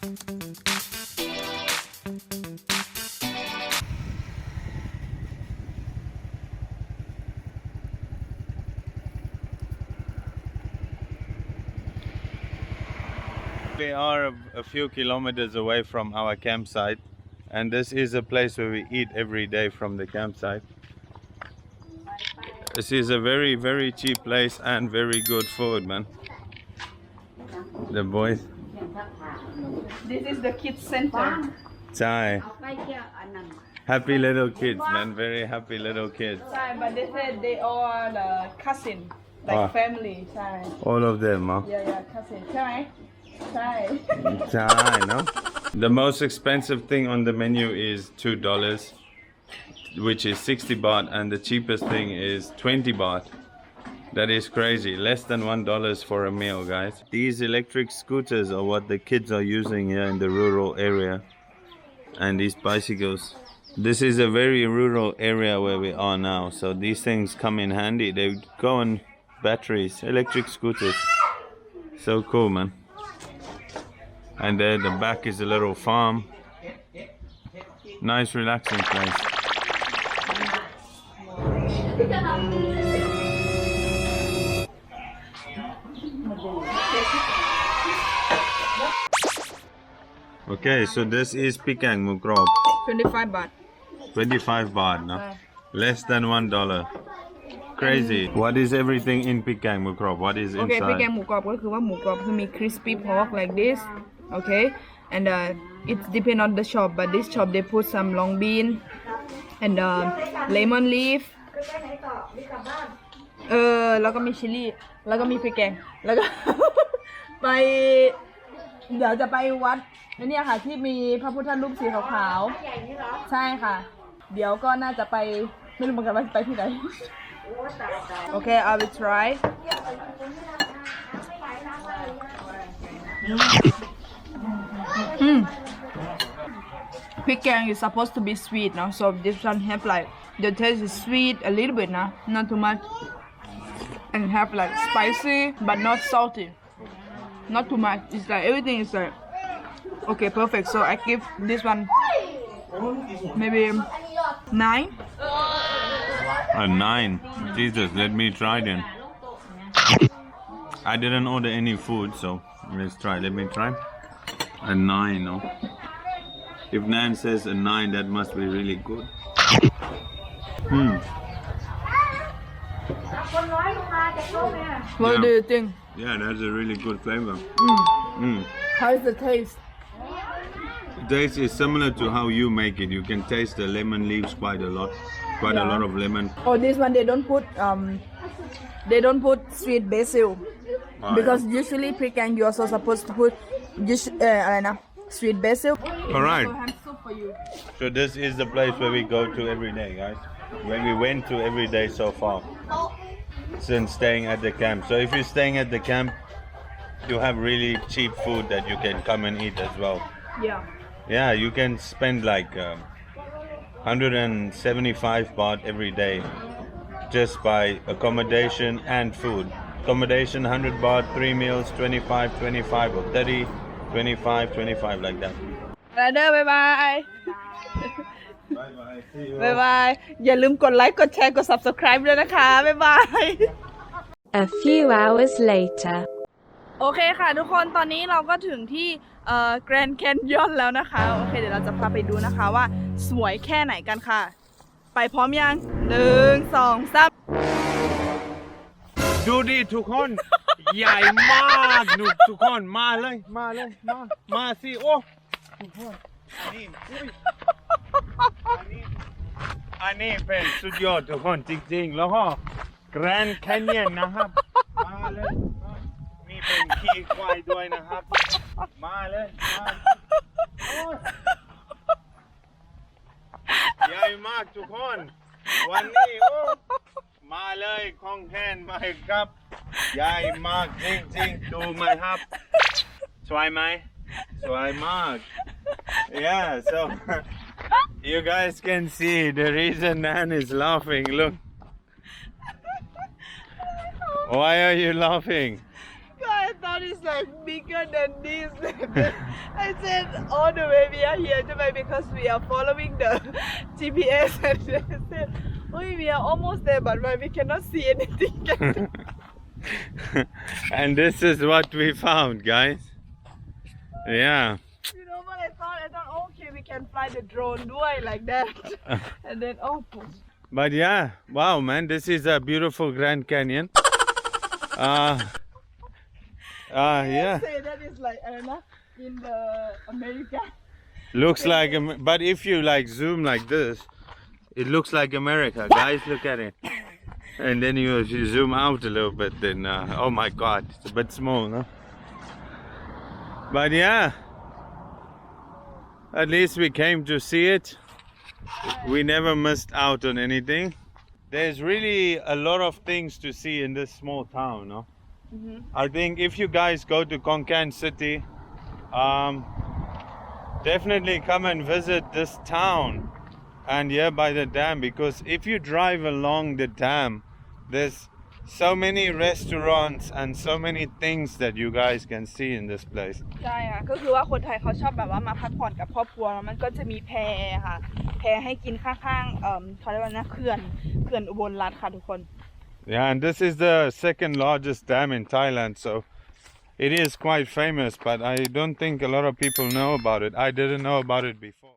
We are a few kilometers away from our campsite, and this is a place where we eat every day from the campsite. This is a very cheap place and very good food, man. The boys. This is the kids center. Chai. Happy little kids, man. Very happy little kids. Chai, but they said they are the cousin, like family. Chai. All of them, huh? Yeah, cousin. Chai. Chai. Chai, no? The most expensive thing on the menu is $2, which is 60 baht, and the cheapest thing is 20 baht. That is crazy. Less than $1 for a meal, guys. These electric scooters are what the kids are using here in the rural area. And these bicycles. This is a very rural area where we are now, so these things come in handy. They go on batteries, electric scooters. So cool, man. And there the back is a little farm. Nice relaxing place. Okay, so this is Pikang Mukrop. 25 baht. 25 baht, no? Less than $1. Crazy. What is everything in Pikang Mukrop? What is inside? Okay, พริกแกงหมูกรอบก็คือว่าหมูกรอบคือมี crispy pork like this. Okay, and it depends on the shop, but this shop they put some long bean and lemon leaf. แล้วก็มีชิลลี่แล้วก็มีพริกแกงแล้วก็ ไปเดี๋ยวจะไปวัดนี่ค่ะที่มีพระพุทธรูปสีขาวๆใช่ค่ะเดี๋ยวก็น่าจะไปไม่รู้เหมือนกันว่าไปที่ไหน โอเค I will tryพริกแกง is supposed to be sweet, no? So this one have like the taste is sweet a little bit, no? Not too much, and have like spicy but not salty, not too much. It's like everything is like okay, perfect. So I give this one maybe 9. A 9. Jesus, let me try then. I didn't order any food, so let's try. Let me try. A 9, no? If Nan says a 9, that must be really good. What do you think? Yeah, that's a really good flavor. How is the taste? The taste is similar to how you make it. You can taste the lemon leaves quite a lot. Quite a lot of lemon. Oh, this one they don't put sweet basil because usually พริกแกง you also supposed to putอะไรนะ sweet basil. All right. So have soup for you. So this is the place where we go to every day, guys. Where we went to every day so far. Since staying at the camp. So if you're staying at the camp, you have really cheap food that you can come and eat as well. Yeah. Yeah, you can spend like 175 baht every day just by accommodation and food. Accommodation 100 baht, 3 meals 25, 25 or 30, 25, 25 like that. แล้วเด้อบ๊ายบาย Bye bye. See you. บ๊ายบายอย่าลืมกดไลค์กดแชร์กด subscribe ด้วยนะคะบ๊ายบาย A few hours later. โอเคค่ะทุกคนตอนนี้เราก็ถึงที่แกรนแคนยอนแล้วนะคะโอเคเดี๋ยวเราจะพาไปดูนะคะว่าสวยแค่ไหนกันค่ะไปพร้อมยัง1 2 3ดูดิทุกคน ใหญ่มากดูทุกคนมาเลยมาสิโอ้ทุกคนอันนี้เป็นสุดยอดทุกคนจริงๆแล้วก็แกรนด์แคนยอนนะครับมาเลยมีเป็นขี้ควายด้วยนะครับมาเลยใหญ่มากทุกคนวันนี้โอ้มาเลยของแทนมาครับใหญ่มากจริงๆดูไหมครับสวยไหมสวยมาก yeah so you guys can see the reason Nan is laughing look why are you laughing I thought it's like bigger than this I I said all the way we are here today because we are following the GPS and they said, oh, we are almost there, but we cannot see anything. And this is what we found, guys. Yeah. You know what I thought? Okay, we can fly the drone like that. And then, But yeah, wow, man, this is a beautiful Grand Canyon. Yeah. Say that is like, I don't know, in the America. Looks like, but if you like zoom like this, it looks like America. Guys, look at it. And then you zoom out a little bit, then, oh my God, it's a bit small, no? But yeah, at least we came to see it. We never missed out on anything. There's really a lot of things to see in this small town, no? Mm-hmm. I think if you guys go to Konkan City, definitely come and visit this town and here by the dam, because if you drive along the dam, there's so many restaurants and so many things that you guys can see in this place. ใช่ค่ะก็คือว่าคนไทยเขาชอบแบบว่ามาพักผ่อนกับครอบครัวแล้วมันก็จะมีแพค่ะแพให้กินข้างๆเขาเรียกว่านะเขื่อนอุบลรัตน์ค่ะทุกคน Yeah, and this is the second largest dam in Thailand, so it is quite famous, but I don't think a lot of people know about it. I didn't know about it before.